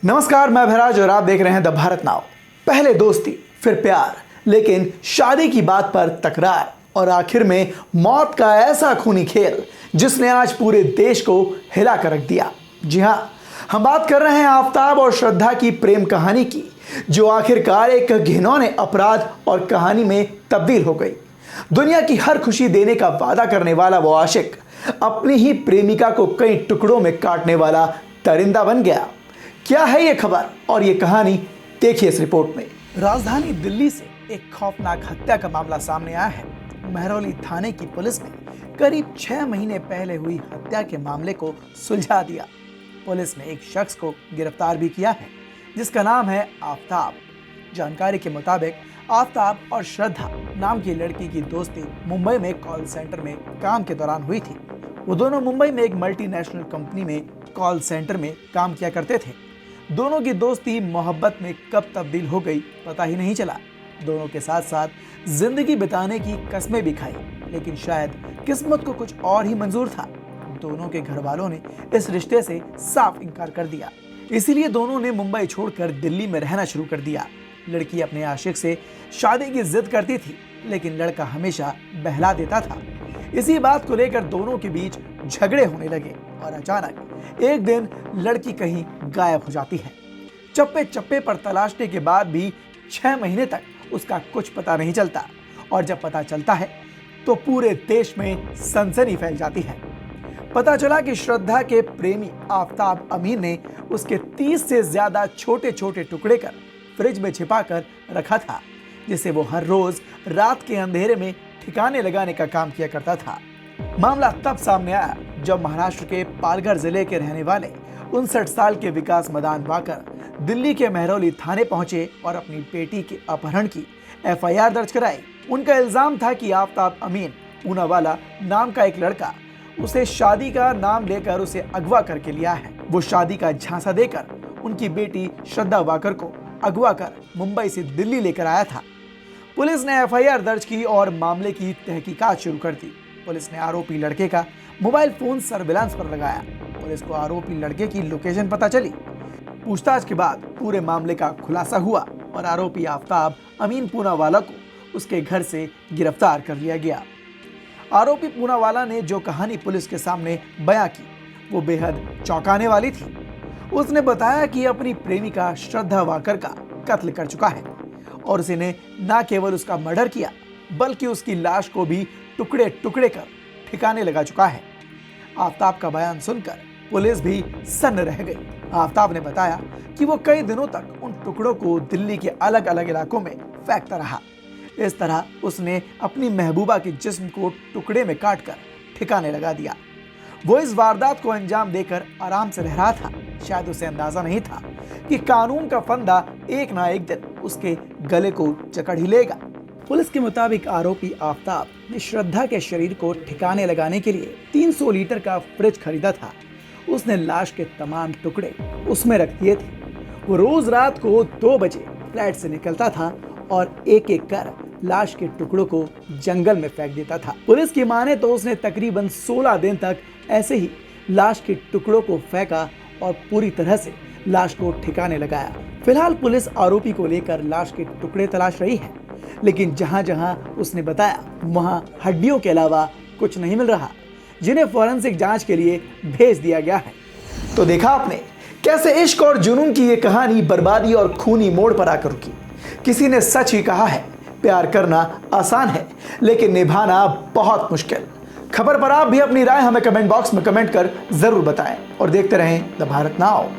नमस्कार, मैं भराज और आप देख रहे हैं द भारत नाव। पहले दोस्ती, फिर प्यार, लेकिन शादी की बात पर तकरार और आखिर में मौत का ऐसा खूनी खेल जिसने आज पूरे देश को हिला कर रख दिया। जी हां, हम बात कर रहे हैं आफताब और श्रद्धा की प्रेम कहानी की, जो आखिरकार एक घिनौने अपराध और कहानी में तब्दील हो गई। दुनिया की हर खुशी देने का वादा करने वाला वो आशिक अपनी ही प्रेमिका को कई टुकड़ों में काटने वाला दरिंदा बन गया। क्या है ये खबर और ये कहानी, देखिए इस रिपोर्ट में। राजधानी दिल्ली से एक खौफनाक हत्या का मामला सामने आया है। महरौली थाने की पुलिस ने करीब 6 महीने पहले हुई हत्या के मामले को सुलझा दिया। पुलिस ने एक शख्स को गिरफ्तार भी किया है जिसका नाम है आफताब। जानकारी के मुताबिक आफताब और श्रद्धा नाम की लड़की की दोस्ती मुंबई में कॉल सेंटर में काम के दौरान हुई थी। वो दोनों मुंबई में एक मल्टीनेशनल कंपनी में कॉल सेंटर में काम किया करते थे। दोनों की दोस्ती मोहब्बत में कब तब्दील हो गई पता ही नहीं चला। दोनों के साथ साथ जिंदगी बिताने की कस्में भी खाई, लेकिन शायद किस्मत को कुछ और ही मंजूर था। दोनों के घर वालों ने इस रिश्ते से साफ इनकार कर दिया। इसीलिए दोनों ने मुंबई छोड़कर दिल्ली में रहना शुरू कर दिया। लड़की अपने आशिक से शादी की जिद करती थी, लेकिन लड़का हमेशा बहला देता था। इसी बात को लेकर दोनों के बीच झगड़े होने लगे और अचानक एक दिन लड़की कहीं गायब हो जाती है। चप्पे चप्पे पर तलाशने के बाद भी 6 महीने तक उसका कुछ पता नहीं चलता, और जब पता चलता है तो पूरे देश में सनसनी फैल जाती है। पता चला कि श्रद्धा के प्रेमी आफताब अमीन ने उसके 30 से ज्यादा छोटे छोटे टुकड़े कर फ्रिज में छिपा कर रखा था, जिसे वो हर रोज रात के अंधेरे में ठिकाने लगाने का काम किया करता था। मामला तब सामने आया जब महाराष्ट्र के पालघर जिले के रहने वाले 59 साल के विकास मदान वाकर दिल्ली के महरौली थाने पहुंचे और अपनी बेटी के अपहरण की FIR दर्ज कराई। उनका इल्जाम था कि आफताब अमीन पूनावाला नाम का एक लड़का उसे शादी का नाम लेकर उसे अगवा करके लिया है। वो शादी का झांसा देकर उनकी बेटी श्रद्धा वाकर को अगवा कर मुंबई से दिल्ली लेकर आया था। पुलिस ने FIR दर्ज की और मामले की तहकीकात शुरू कर दी। पुलिस ने आरोपी लड़के का मोबाइल फोन सर्विलांस पर लगाया। पुलिस को आरोपी लड़के की लोकेशन पता चली। पूछताछ के बाद पूरे मामले का खुलासा हुआ और आरोपी आफताब अमीन पूनावाला को उसके घर से गिरफ्तार कर लिया गया। आरोपी पूनावाला ने जो कहानी पुलिस के सामने बयां की वो बेहद चौंकाने वाली थी। उसने बताया कि अपनी प्रेमिका श्रद्धा वाकर का कत्ल कर चुका है और उसने न केवल उसका मर्डर किया बल्कि उसकी लाश को भी टुकड़े टुकड़े कर ठिकाने लगा चुका है। आफताब का बयान सुनकर पुलिस भी सन्न रह गई। आफताब ने बताया कि वो कई दिनों तक उन टुकड़ों को दिल्ली के अलग अलग इलाकों में फेंकता रहा। इस तरह उसने अपनी महबूबा के जिस्म को टुकड़े में काटकर ठिकाने लगा दिया। वो इस वारदात को अंजाम देकर आराम से रह रहा था। शायद उसे अंदाजा नहीं था कि कानून का फंदा एक ना एक दिन उसके गले को जकड़ ही लेगा। पुलिस के मुताबिक आरोपी आफताब ने श्रद्धा के शरीर को ठिकाने लगाने के लिए 300 लीटर का फ्रिज खरीदा था। उसने लाश के तमाम टुकड़े उसमें रख दिए थे। वो रोज रात को 2 बजे फ्लैट से निकलता था और एक एक कर लाश के टुकड़ों को जंगल में फेंक देता था। पुलिस की माने तो उसने तकरीबन 16 दिन तक ऐसे ही लाश के टुकड़ों को फेंका और पूरी तरह से लाश को ठिकाने लगाया। फिलहाल पुलिस आरोपी को लेकर लाश के टुकड़े तलाश रही है, लेकिन जहां जहां उसने बताया वहां हड्डियों के अलावा कुछ नहीं मिल रहा, जिन्हें फॉरेंसिक जांच के लिए भेज दिया गया है। तो देखा आपने कैसे इश्क और जुनून की ये कहानी बर्बादी और खूनी मोड़ पर आकर रुकी। किसी ने सच ही कहा है, प्यार करना आसान है लेकिन निभाना बहुत मुश्किल। खबर पर आप भी अपनी राय हमें कमेंट बॉक्स में कमेंट कर जरूर बताएं और देखते रहें द भारत नाव।